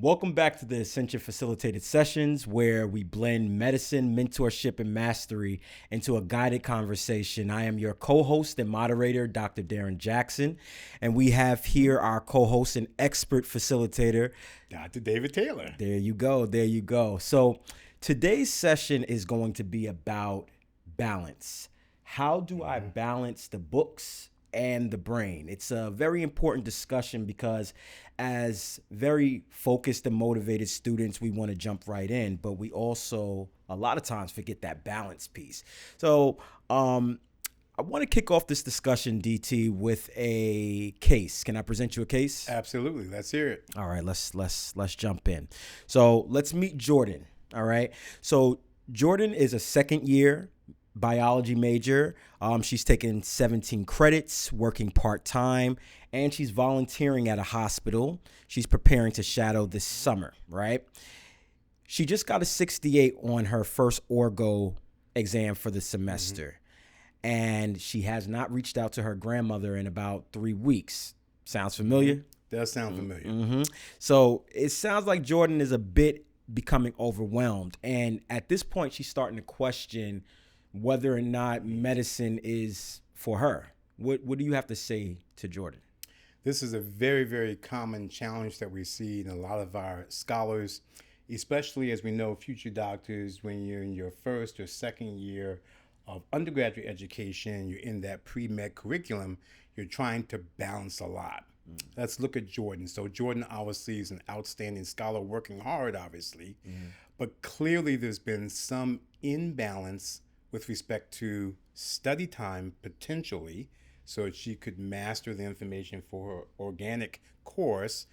Welcome back to the Ascension Facilitated Sessions, where we blend medicine, mentorship, and mastery into a guided conversation. I am your co-host and moderator, Dr. Darren Jackson, and we have here our co-host and expert facilitator, Dr. David Taylor. There you go. There you go. So today's session is going to be about balance. How do I balance the books and the brain? It's a very important discussion because as very focused and motivated students, we want to jump right in, but we also a lot of times forget that balance piece. So I want to kick off this discussion, DT, with a case. Can I present you a case? Absolutely. Let's hear it. All right, let's jump in. So let's meet Jordan. All right. So Jordan is a second year biology major. She's taken 17 credits, working part-time, and she's volunteering at a hospital. She's preparing to shadow this summer, right? She just got a 68 on her first orgo exam for the semester. And she has not reached out to her grandmother in about 3 weeks. Sounds familiar? Does sound familiar. So it sounds like Jordan is a bit becoming overwhelmed. And at this point, she's starting to question whether or not medicine is for her. What do you have to say to Jordan? This is a very, very common challenge that we see in a lot of our scholars, especially as we know future doctors, when you're in your first or second year of undergraduate education, you're in that pre-med curriculum, you're trying to balance a lot. Let's look at Jordan. So Jordan obviously is an outstanding scholar, working hard, obviously, but clearly there's been some imbalance with respect to study time, potentially, so that she could master the information for her organic course,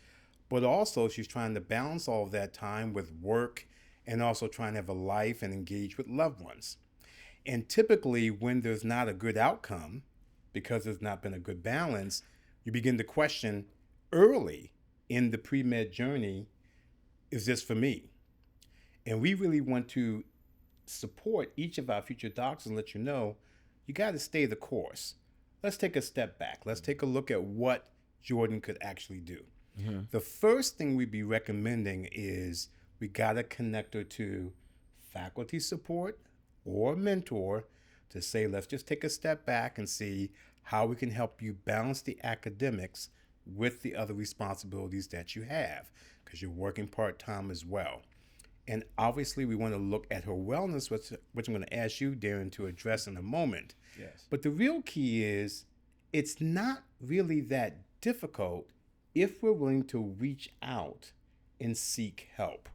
but also she's trying to balance all of that time with work and also trying to have a life and engage with loved ones. And typically when there's not a good outcome, because there's not been a good balance, you begin to question early in the pre-med journey, is this for me? And we really want to support each of our future doctors and let you know, you got to stay the course. Let's take a step back. Let's take a look at what Jordan could actually do. The first thing we'd be recommending is we got to connect her to faculty support or mentor to say, let's just take a step back and see how we can help you balance the academics with the other responsibilities that you have, because you're working part-time as well. And obviously we want to look at her wellness, which I'm going to ask you, Darren, to address in a moment. Yes. But the real key is it's not really that difficult if we're willing to reach out and seek help.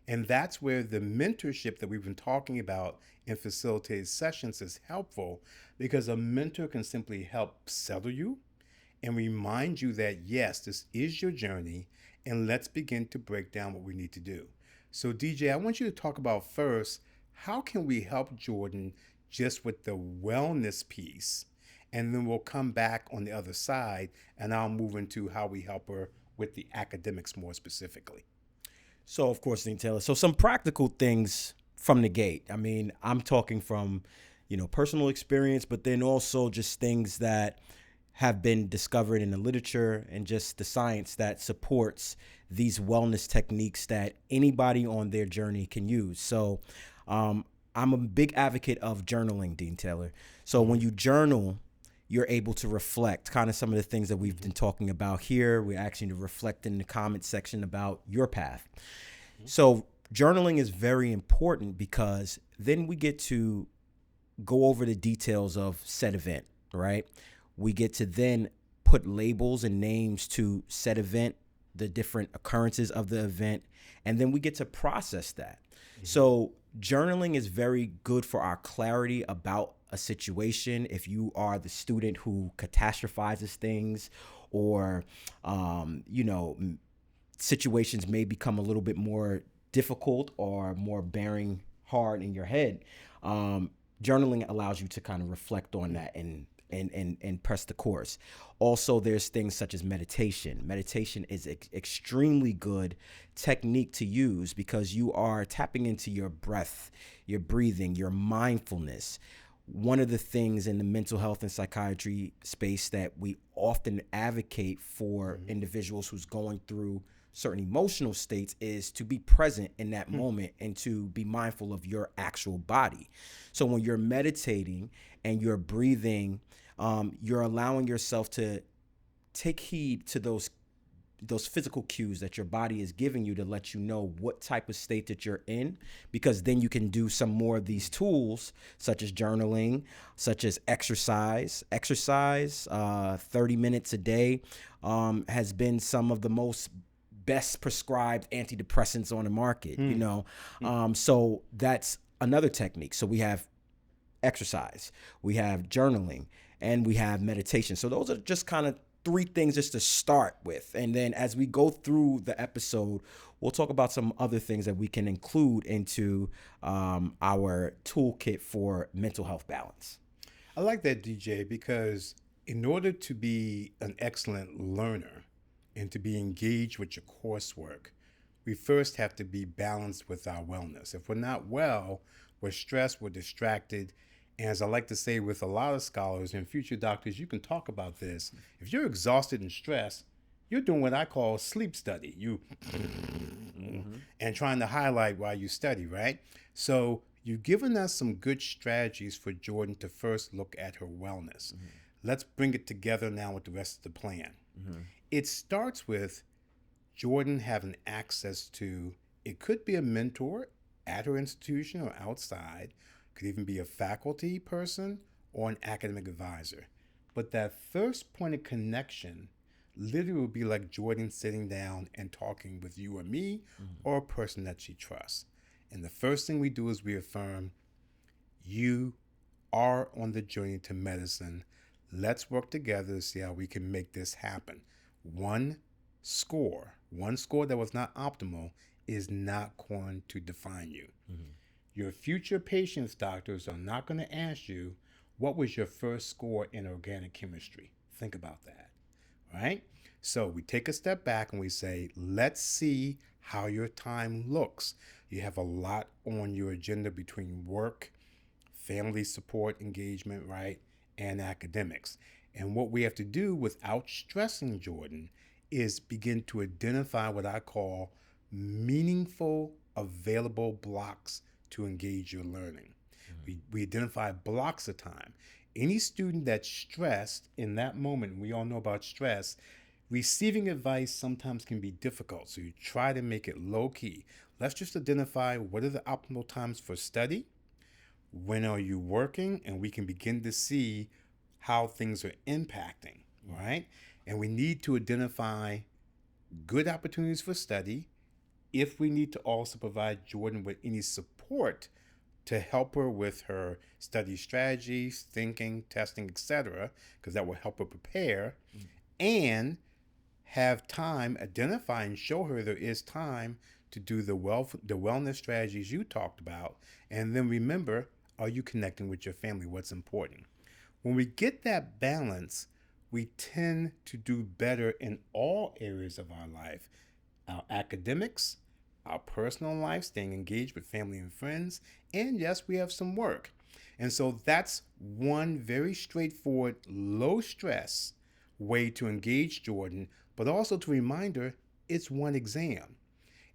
And that's where the mentorship that we've been talking about in facilitated sessions is helpful, because a mentor can simply help settle you and remind you that, yes, this is your journey, and let's begin to break down what we need to do. So DJ, I want you to talk about first, how can we help Jordan just with the wellness piece? And then we'll come back on the other side and I'll move into how we help her with the academics more specifically. So of course, Dean Taylor, so some practical things from the gate. I mean, I'm talking from, personal experience, but then also just things that have been discovered in the literature and just the science that supports these wellness techniques that anybody on their journey can use. So I'm a big advocate of journaling, Dean Taylor. So when you journal, you're able to reflect kind of some of the things that we've been talking about here. We're asking you to reflect in the comment section about your path. So journaling is very important because then we get to go over the details of said event, right? We get to then put labels and names to said event, the different occurrences of the event, and then we get to process that. So journaling is very good for our clarity about a situation. If you are the student who catastrophizes things, or, situations may become a little bit more difficult or more bearing hard in your head, journaling allows you to kind of reflect on that and press the course. Also, there's things such as meditation. Meditation is extremely good technique to use because you are tapping into your breath, your breathing, your mindfulness. one of the things in the mental health and psychiatry space that we often advocate for individuals who's going through certain emotional states is to be present in that moment and to be mindful of your actual body. So when you're meditating and you're breathing, you're allowing yourself to take heed to those physical cues that your body is giving you to let you know what type of state that you're in, because then you can do some more of these tools such as journaling, such as exercise. 30 minutes a day has been some of the most best prescribed antidepressants on the market, so that's another technique. So we have exercise, we have journaling, and we have meditation. So those are just kind of 3 things just to start with. And then as we go through the episode, we'll talk about some other things that we can include into our toolkit for mental health balance. I like that, DJ, because in order to be an excellent learner and to be engaged with your coursework, we first have to be balanced with our wellness. If we're not well, we're stressed, we're distracted. And as I like to say with a lot of scholars and future doctors, you can talk about this. If you're exhausted and stressed, you're doing what I call sleep study. You and trying to highlight while you study, right? So you've given us some good strategies for Jordan to first look at her wellness. Let's bring it together now with the rest of the plan. It starts with Jordan having access to, it could be a mentor at her institution or outside, could even be a faculty person or an academic advisor. But that first point of connection literally would be like Jordan sitting down and talking with you or me or a person that she trusts. And the first thing we do is we affirm, you are on the journey to medicine. Let's work together to see how we can make this happen. One score that was not optimal is not going to define you. Your future patients, doctors, are not going to ask you, what was your first score in organic chemistry? Think about that, right? So we take a step back and we say, let's see how your time looks. You have a lot on your agenda between work, family support, engagement, right, and academics. And what we have to do without stressing Jordan is begin to identify what I call meaningful available blocks to engage your learning. We identify blocks of time. Any student that's stressed in that moment, we all know about stress, receiving advice sometimes can be difficult. So you try to make it low key. Let's just identify what are the optimal times for study, when are you working, and we can begin to see how things are impacting, right? And we need to identify good opportunities for study. If we need to also provide Jordan with any support to help her with her study strategies, thinking, testing, etc., because that will help her prepare, and have time, identify and show her there is time to do the wellness strategies you talked about. And then remember, are you connecting with your family? What's important? When we get that balance, we tend to do better in all areas of our life. Our academics, our personal life, staying engaged with family and friends, and yes, we have some work. And so that's one very straightforward, low stress way to engage Jordan, but also to remind her it's one exam.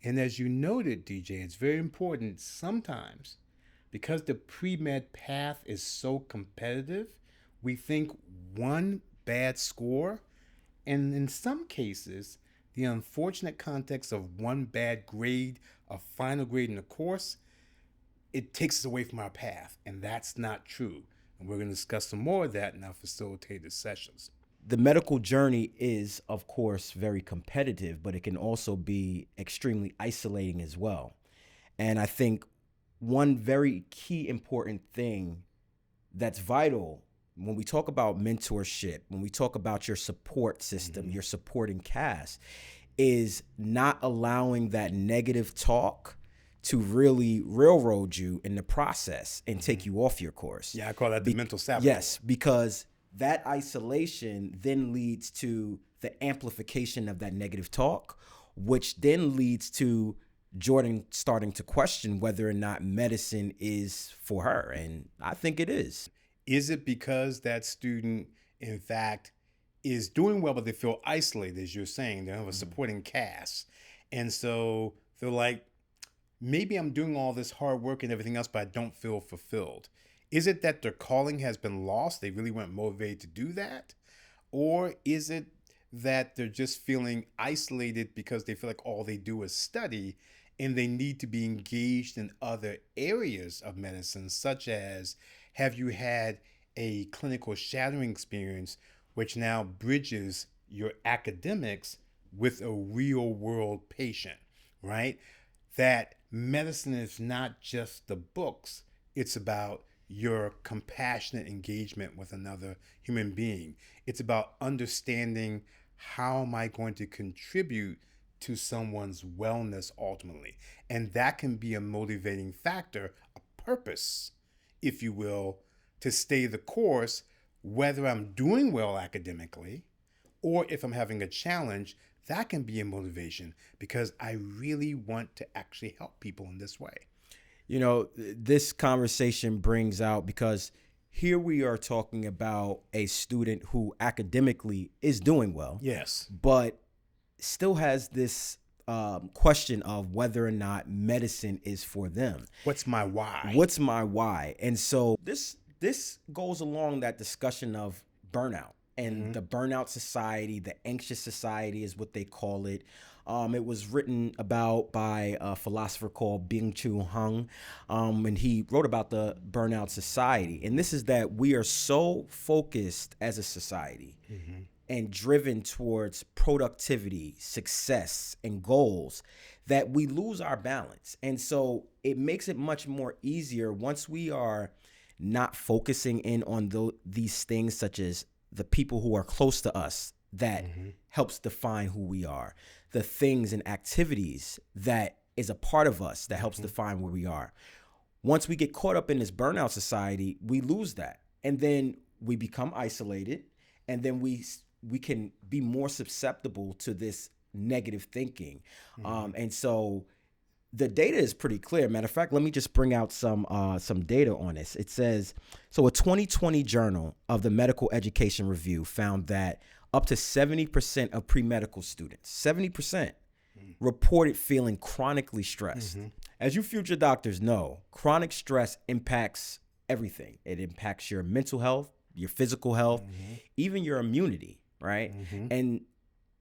And as you noted, DJ, it's very important sometimes, because the pre-med path is so competitive, we think one bad score, and in some cases, the unfortunate context of one bad grade, a final grade in the course, it takes us away from our path, and that's not true. And we're going to discuss some more of that in our facilitated sessions. The medical journey is, of course, very competitive, but it can also be extremely isolating as well. And I think one very key important thing that's vital when we talk about mentorship, when we talk about your support system, your supporting cast, is not allowing that negative talk to really railroad you in the process and take you off your course. Yeah, I call that the mental sabotage. Yes, because that isolation then leads to the amplification of that negative talk, which then leads to Jordan starting to question whether or not medicine is for her. And I think it is. Is it because that student, in fact, is doing well, but they feel isolated, as you're saying? They don't have a supporting cast. And so they're like, maybe I'm doing all this hard work and everything else, but I don't feel fulfilled. Is it that their calling has been lost? They really weren't motivated to do that? Or is it that they're just feeling isolated because they feel like all they do is study and they need to be engaged in other areas of medicine, such as have you had a clinical shadowing experience which now bridges your academics with a real world patient, right? That medicine is not just the books, it's about your compassionate engagement with another human being. It's about understanding how am I going to contribute to someone's wellness ultimately. And that can be a motivating factor, a purpose, if you will, to stay the course, whether I'm doing well academically or if I'm having a challenge. That can be a motivation because I really want to actually help people in this way. You know, this conversation brings out, because here we are talking about a student who academically is doing well, Yes. but still has this question of whether or not medicine is for them. What's my why? What's my why? And so this goes along that discussion of burnout and the burnout society. The anxious society is what they call it. It was written about by a philosopher called Byung-Chul, and he wrote about the burnout society. And this is that we are so focused as a society and driven towards productivity, success, and goals that we lose our balance. And so it makes it much more easier once we are not focusing in on these things, such as the people who are close to us that helps define who we are, the things and activities that is a part of us that helps define where we are. Once we get caught up in this burnout society, we lose that. And then we become isolated, and then we can be more susceptible to this negative thinking. And so the data is pretty clear. Matter of fact, let me just bring out some data on this. It says, so a 2020 journal of the Medical Education Review found that up to 70% of pre-medical students, 70%, reported feeling chronically stressed. As you future doctors know, chronic stress impacts everything. It impacts your mental health, your physical health, even your immunity, right? And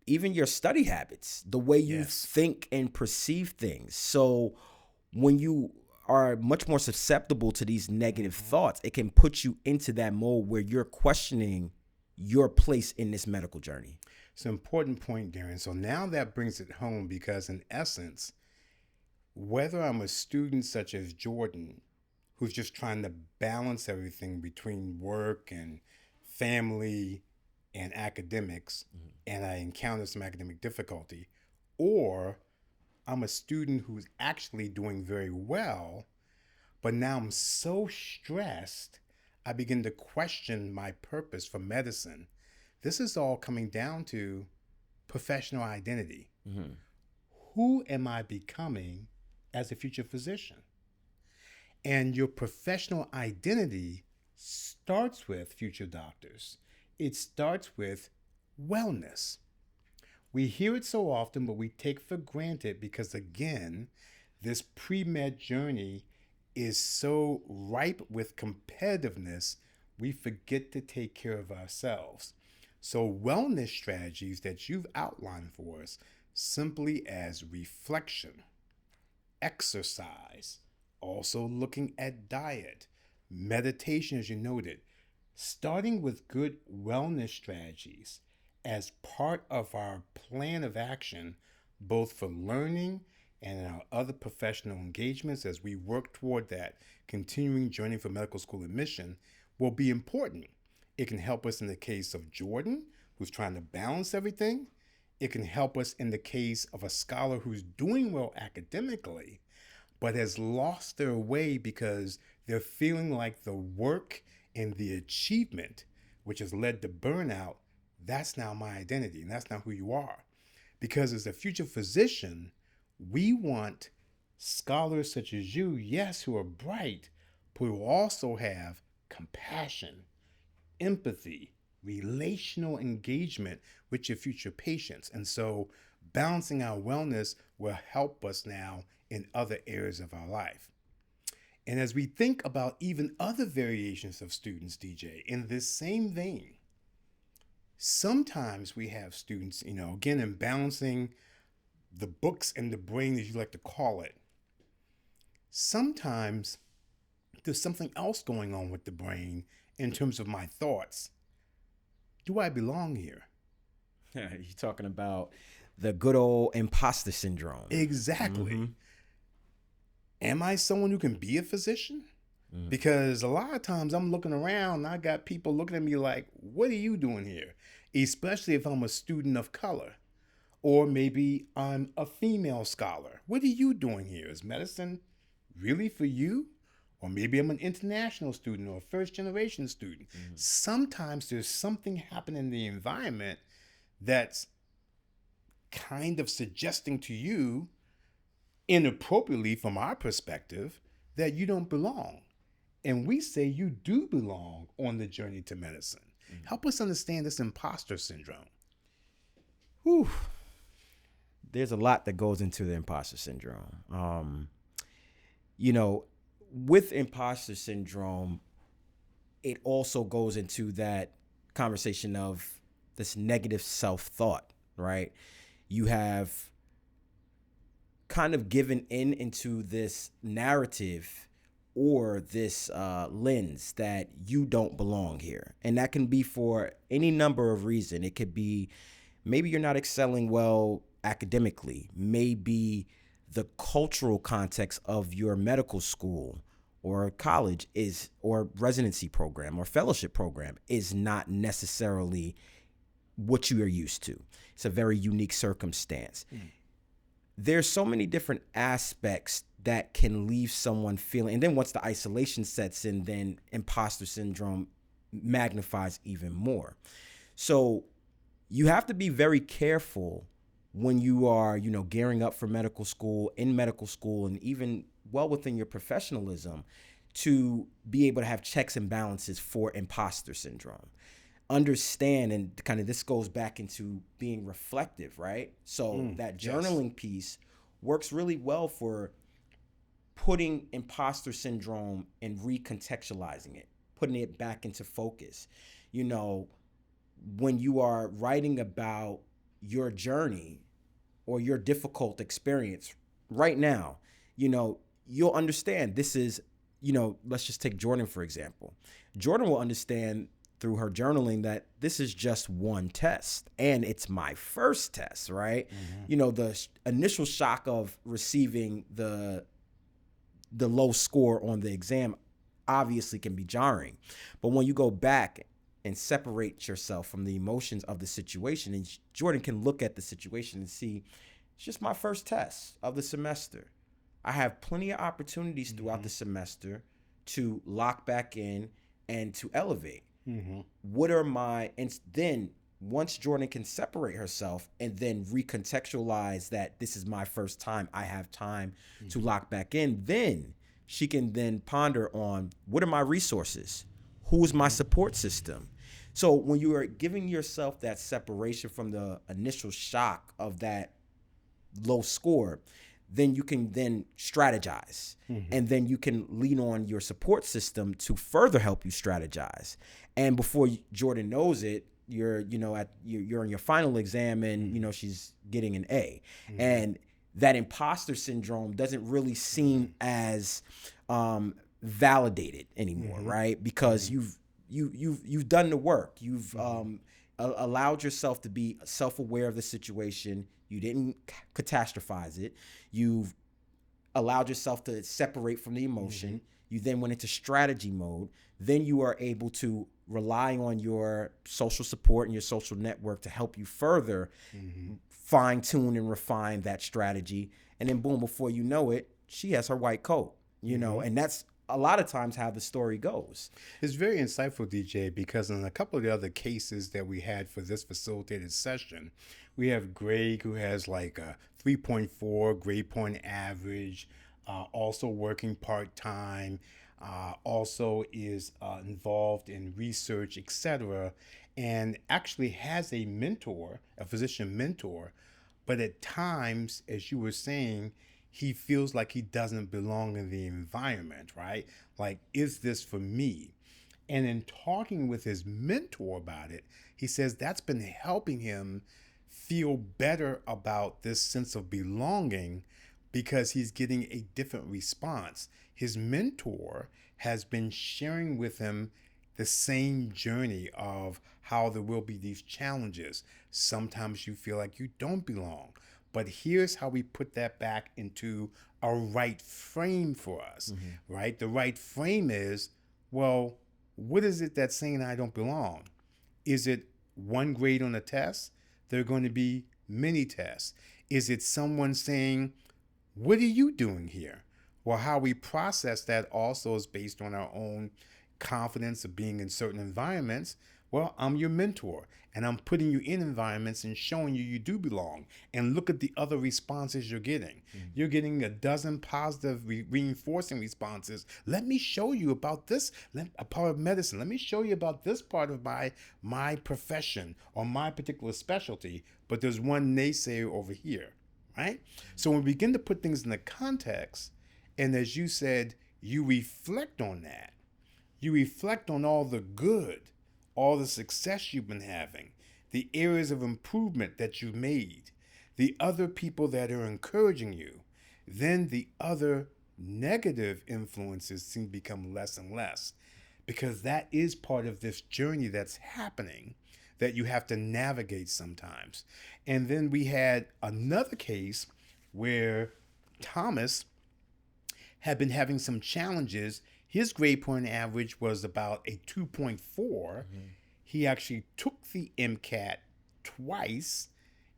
even your study habits, the way you think and perceive things. So when you are much more susceptible to these negative thoughts, it can put you into that mode where you're questioning your place in this medical journey. It's an important point, Darren. So now that brings it home because, in essence, whether I'm a student such as Jordan, who's just trying to balance everything between work and family and academics, and I encounter some academic difficulty, or I'm a student who's actually doing very well, but now I'm so stressed, I begin to question my purpose for medicine. This is all coming down to professional identity. Who am I becoming as a future physician? And your professional identity starts with future doctors. It starts with wellness. We hear it so often, but we take for granted because, again, this pre-med journey is so ripe with competitiveness, we forget to take care of ourselves. So wellness strategies that you've outlined for us, simply as reflection, exercise, also looking at diet, meditation, as you noted, starting with good wellness strategies as part of our plan of action, both for learning and in our other professional engagements as we work toward that continuing journey for medical school admission, will be important. It can help us in the case of Jordan, who's trying to balance everything. It can help us in the case of a scholar who's doing well academically, but has lost their way because they're feeling like the work and the achievement, which has led to burnout, that's now my identity, and that's not who you are. Because as a future physician, we want scholars such as you, yes, who are bright, but who also have compassion, empathy, relational engagement with your future patients. And so balancing our wellness will help us now in other areas of our life. And as we think about even other variations of students, DJ, in this same vein, sometimes we have students, again, in balancing the books and the brain, as you like to call it, sometimes there's something else going on with the brain in terms of my thoughts. Do I belong here? You're talking about the good old imposter syndrome. Exactly. Mm-hmm. Am I someone who can be a physician? Mm-hmm. Because a lot of times I'm looking around and I got people looking at me like, what are you doing here? Especially if I'm a student of color. Or maybe I'm a female scholar. What are you doing here? Is medicine really for you? Or maybe I'm an international student or a first-generation student. Mm-hmm. Sometimes there's something happening in the environment that's kind of suggesting to you, inappropriately from our perspective, that you don't belong. And we say you do belong on the journey to medicine. Mm-hmm. Help us understand this imposter syndrome. Whew. There's a lot that goes into the imposter syndrome. With imposter syndrome, it also goes into that conversation of this negative self-thought, right? You have kind of given into this narrative or this lens that you don't belong here. And that can be for any number of reasons. It could be maybe you're not excelling well academically, maybe the cultural context of your medical school or college or residency program or fellowship program is not necessarily what you are used to. It's a very unique circumstance. Mm. There's so many different aspects that can leave someone feeling, and then once the isolation sets in, then imposter syndrome magnifies even more. So you have to be very careful when you are, gearing up for medical school, in medical school, and even well within your professionalism to be able to have checks and balances for imposter syndrome. Understand, and kind of this goes back into being reflective, right? So that journaling piece works really well for putting imposter syndrome and recontextualizing it, putting it back into focus. When you are writing about your journey or your difficult experience right now, you'll understand this is, let's just take Jordan, for example. Jordan will understand through her journaling that this is just one test and it's my first test, right? Mm-hmm. The initial shock of receiving the low score on the exam obviously can be jarring. But when you go back and separate yourself from the emotions of the situation, and Jordan can look at the situation and see, it's just my first test of the semester. I have plenty of opportunities throughout the semester to lock back in and to elevate. Mm-hmm. And then once Jordan can separate herself and then recontextualize that this is my first time, I have time to lock back in, then she can then ponder on what are my resources? Who's my support system? So when you are giving yourself that separation from the initial shock of that low score, then you can then strategize. Mm-hmm. And then you can lean on your support system to further help you strategize. And before Jordan knows it, you're in your final exam and she's getting an A. Mm-hmm. And that imposter syndrome doesn't really seem as validated anymore, right? Because you've done the work. You've allowed yourself to be self-aware of the situation. You didn't catastrophize it. You've allowed yourself to separate from the emotion. You then went into strategy mode. Then you are able to rely on your social support and your social network to help you further fine tune and refine that strategy. And then boom, before you know it, she has her white coat, and that's a lot of times how the story goes. It's very insightful, DJ, because in a couple of the other cases that we had for this facilitated session, we have Greg, who has like a 3.4 grade point average, also working part-time. also is involved in research, etc., and actually has a mentor, a physician mentor. But at times, as you were saying, he feels like he doesn't belong in the environment, right? Like, is this for me? And in talking with his mentor about it, he says that's been helping him feel better about this sense of belonging because he's getting a different response. His mentor has been sharing with him the same journey of how there will be these challenges. Sometimes you feel like you don't belong. But here's how we put that back into a right frame for us, right? The right frame is, well, what is it that's saying I don't belong? Is it one grade on a test? There are going to be many tests. Is it someone saying, what are you doing here? Well, how we process that also is based on our own confidence of being in certain environments. Well, I'm your mentor and I'm putting you in environments and showing you do belong. And look at the other responses you're getting. You're getting a dozen positive reinforcing responses. Let me show you about this a part of medicine. Let me show you about this part of my profession or my particular specialty. But there's one naysayer over here, right? So when we begin to put things in the context, and as you said, you reflect on that. You reflect on all the good, all the success you've been having, the areas of improvement that you've made, the other people that are encouraging you. Then the other negative influences seem to become less and less because that is part of this journey that's happening that you have to navigate sometimes. And then we had another case where Thomas had been having some challenges. His grade point average was about a 2.4. He actually took the MCAT twice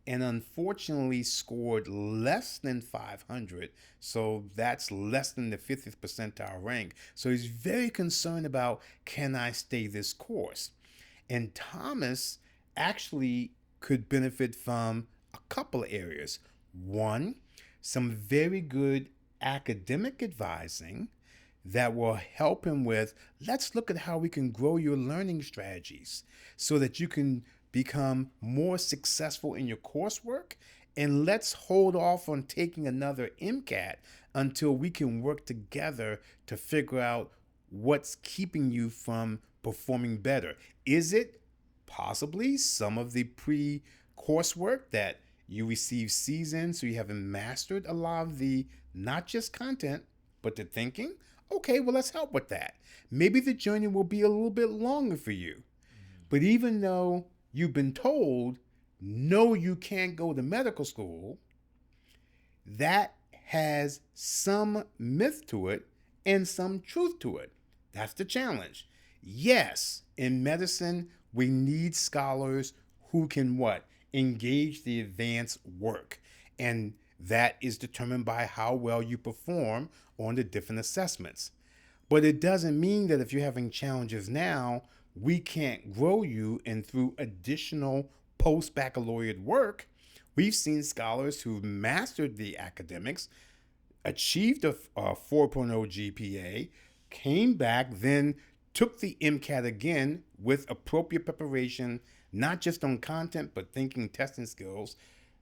and unfortunately scored less than 500. So that's less than the 50th percentile rank. So he's very concerned about, can I stay this course? And Thomas actually could benefit from a couple of areas. One, some very good academic advising that will help him with, let's look at how we can grow your learning strategies so that you can become more successful in your coursework. And let's hold off on taking another MCAT until we can work together to figure out what's keeping you from performing better. Is it possibly some of the pre-coursework that you receive seasoned so you haven't mastered a lot of the not just content, but the thinking? Okay, well, let's help with that. Maybe the journey will be a little bit longer for you. But even though you've been told, no, you can't go to medical school, that has some myth to it and some truth to it. That's the challenge. Yes, in medicine, we need scholars who can what? Engage the advanced work. And that is determined by how well you perform on the different assessments. But it doesn't mean that if you're having challenges now, we can't grow you, and through additional post-baccalaureate work, we've seen scholars who've mastered the academics, achieved a 4.0 GPA, came back, then took the MCAT again with appropriate preparation, not just on content, but thinking, testing skills,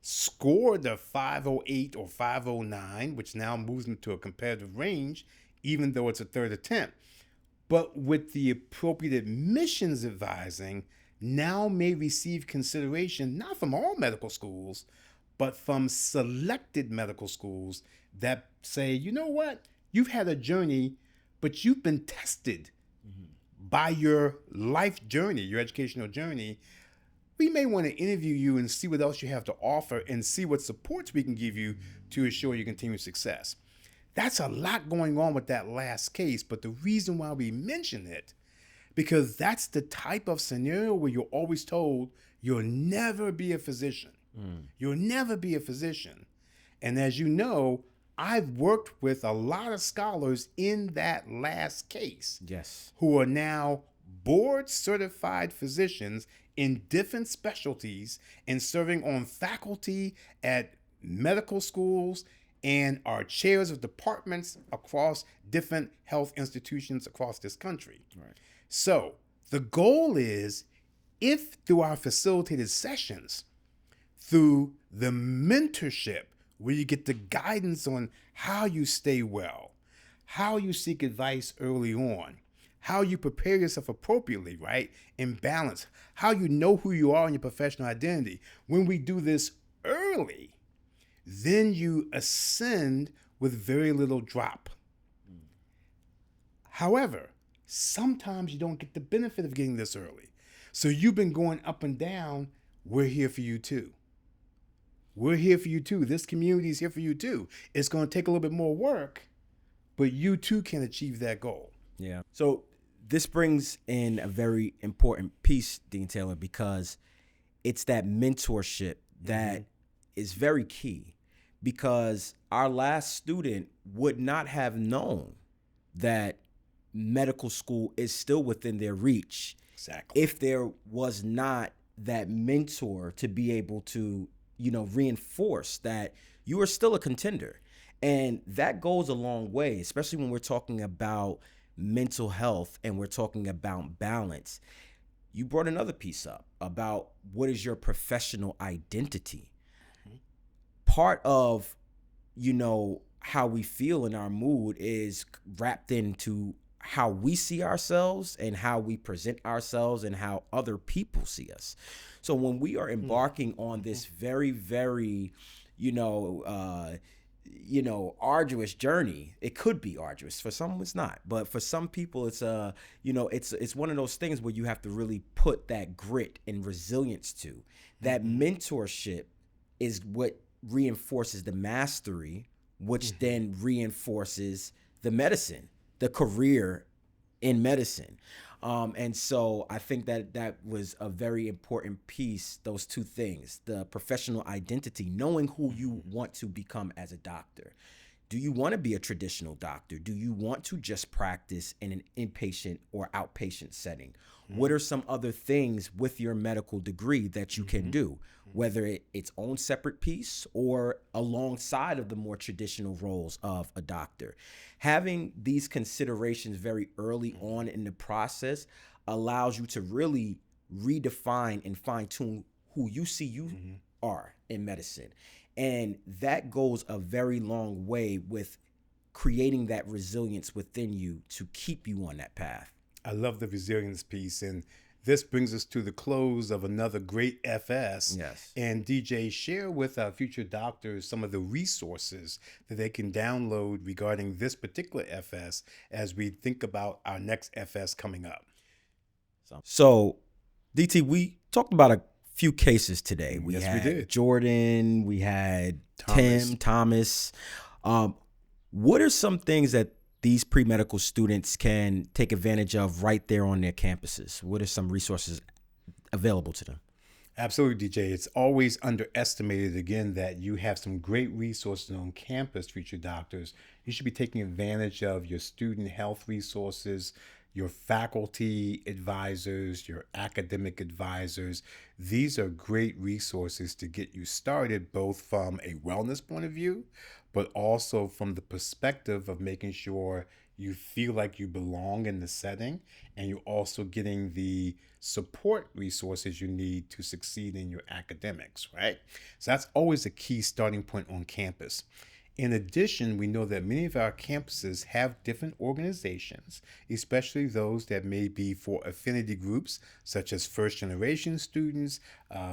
scored the 508 or 509, which now moves into a competitive range, even though it's a third attempt. But with the appropriate admissions advising, now may receive consideration not from all medical schools, but from selected medical schools that say, you know what, you've had a journey, but you've been tested by your life journey, your educational journey. We may want to interview you and see what else you have to offer and see what supports we can give you to assure your continued success. That's a lot going on with that last case, but the reason why we mention it, because that's the type of scenario where you're always told you'll never be a physician. You'll never be a physician. And as you know, I've worked with a lot of scholars in that last case. Yes. Who are now board certified physicians in different specialties and serving on faculty at medical schools and are chairs of departments across different health institutions across this country. Right. So the goal is, if through our facilitated sessions, through the mentorship, where you get the guidance on how you stay well, how you seek advice early on, how you prepare yourself appropriately, right? In balance, how you know who you are in your professional identity. When we do this early, then you ascend with very little drop. However, sometimes you don't get the benefit of getting this early. So you've been going up and down. We're here for you too. We're here for you too. This community is here for you too. It's going to take a little bit more work, but you too can achieve that goal. Yeah. So this brings in a very important piece, Dean Taylor, because it's that mentorship that is very key, because our last student would not have known that medical school is still within their reach. Exactly. If there was not that mentor to be able to, reinforce that you are still a contender. And that goes a long way, especially when we're talking about mental health and we're talking about balance. You brought another piece up about what is your professional identity. Part of, how we feel in our mood is wrapped into how we see ourselves and how we present ourselves and how other people see us. So when we are embarking on this very, very, arduous journey, it could be arduous. For some, it's not. But for some people, it's it's one of those things where you have to really put that grit and resilience to. That mentorship is what reinforces the mastery, which then reinforces the medicine, the career in medicine. And so I think that was a very important piece, those two things, the professional identity, knowing who you want to become as a doctor. Do you want to be a traditional doctor? Do you want to just practice in an inpatient or outpatient setting? What are some other things with your medical degree that you can do, whether its own separate piece or alongside of the more traditional roles of a doctor? Having these considerations very early on in the process allows you to really redefine and fine-tune who you see you are in medicine. And that goes a very long way with creating that resilience within you to keep you on that path. I love the resilience piece. And this brings us to the close of another great FS. Yes. And DJ, share with our future doctors some of the resources that they can download regarding this particular FS as we think about our next FS coming up. So DT, we talked about a few cases today. We did. Jordan, we had Tim, Thomas. What are some things that these pre-medical students can take advantage of right there on their campuses? What are some resources available to them? Absolutely, DJ. It's always underestimated, again, that you have some great resources on campus, future doctors. You should be taking advantage of your student health resources, your faculty advisors, your academic advisors. These are great resources to get you started, both from a wellness point of view, but also from the perspective of making sure you feel like you belong in the setting, and you're also getting the support resources you need to succeed in your academics, right? So that's always a key starting point on campus. In addition, we know that many of our campuses have different organizations, especially those that may be for affinity groups, such as first-generation students,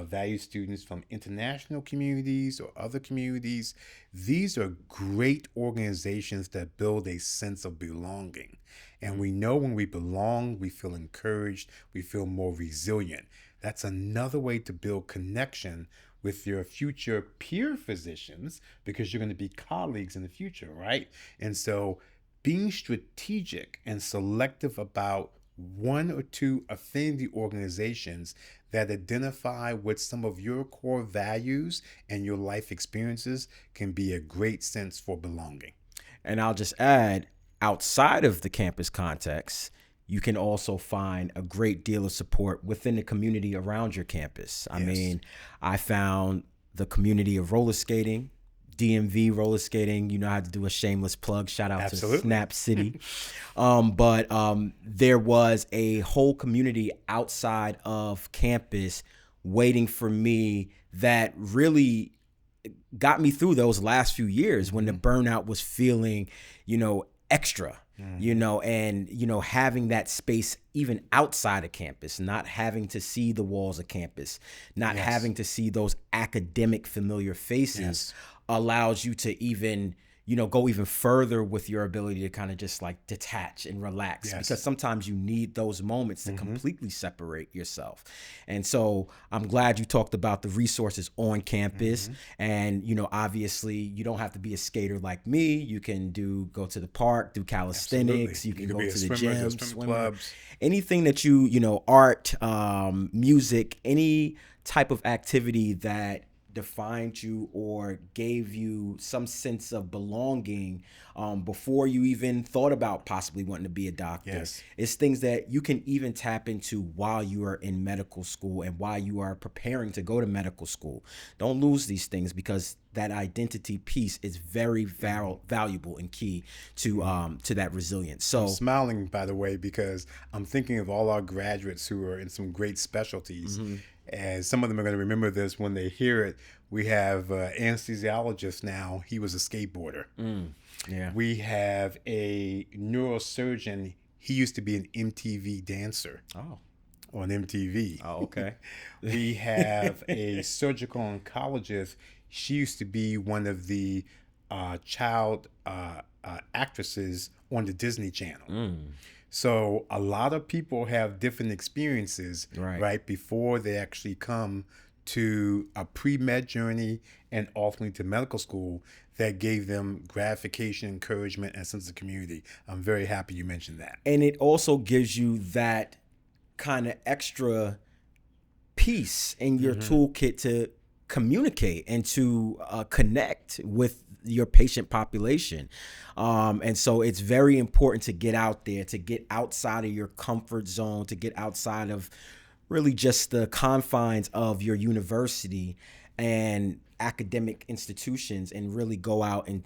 value students from international communities or other communities. These are great organizations that build a sense of belonging. And we know when we belong, we feel encouraged, we feel more resilient. That's another way to build connection with your future peer physicians, because you're going to be colleagues in the future, right? And so being strategic and selective about one or two affinity organizations that identify with some of your core values and your life experiences can be a great sense for belonging. And I'll just add, outside of the campus context, you can also find a great deal of support within the community around your campus. I mean, I found the community of roller skating, DMV roller skating. You know, I had to do a shameless plug. Shout out Absolutely. to Snap City. But there was a whole community outside of campus waiting for me that really got me through those last few years when the burnout was feeling, extra, and, having that space even outside of campus, not having to see the walls of campus, not having to see those academic familiar faces allows you to even, go even further with your ability to kind of just like detach and relax, because sometimes you need those moments to completely separate yourself. And so I'm glad you talked about the resources on campus. And, obviously you don't have to be a skater like me. You can go to the park, do calisthenics. You can go to the gym, swim clubs, anything that art, music, any type of activity that defined you or gave you some sense of belonging before you even thought about possibly wanting to be a doctor. It's things that you can even tap into while you are in medical school and while you are preparing to go to medical school. Don't lose these things, because that identity piece is very valuable and key to that resilience. So I'm smiling, by the way, because I'm thinking of all our graduates who are in some great specialties. And some of them are going to remember this when they hear it. We have anesthesiologist now. He was a skateboarder. We have a neurosurgeon. He used to be an MTV dancer. On MTV. Okay. We have a surgical oncologist. She used to be one of the child actresses on the Disney Channel. So a lot of people have different experiences right before they actually come to a pre-med journey and ultimately to medical school that gave them gratification, encouragement, and sense of community. I'm very happy you mentioned that. And it also gives you that kind of extra piece in your toolkit to communicate and to connect with your patient population. And so it's very important to get out there, to get outside of your comfort zone, to get outside of really just the confines of your university and academic institutions, and really go out and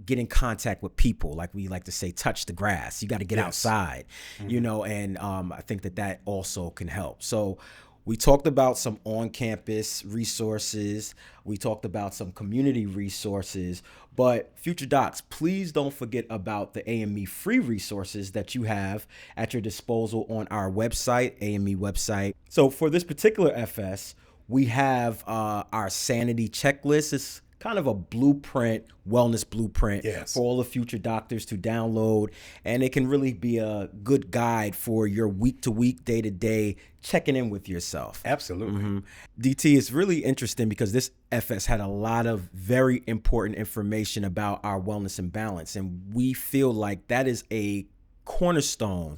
get in contact with people. Like we like to say, touch the grass. You got to get outside, and I think that also can help. So we talked about some on-campus resources. We talked about some community resources. But future docs, please don't forget about the AME free resources that you have at your disposal on our website, AME website. So for this particular FS, we have our sanity checklist. It's kind of a blueprint, wellness blueprint for all the future doctors to download. And it can really be a good guide for your week-to-week, day-to-day checking in with yourself. Absolutely. DT, it's really interesting because this FS had a lot of very important information about our wellness and balance. And we feel like that is a cornerstone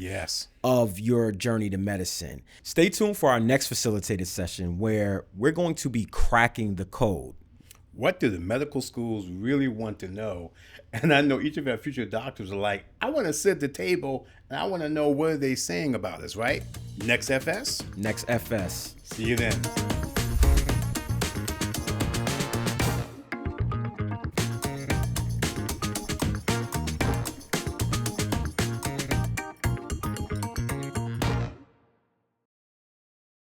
of your journey to medicine. Stay tuned for our next facilitated session, where we're going to be cracking the code. What do the medical schools really want to know? And I know each of our future doctors are like, I want to sit at the table and I want to know what are they saying about us, right? Next FS? Next FS. See you then.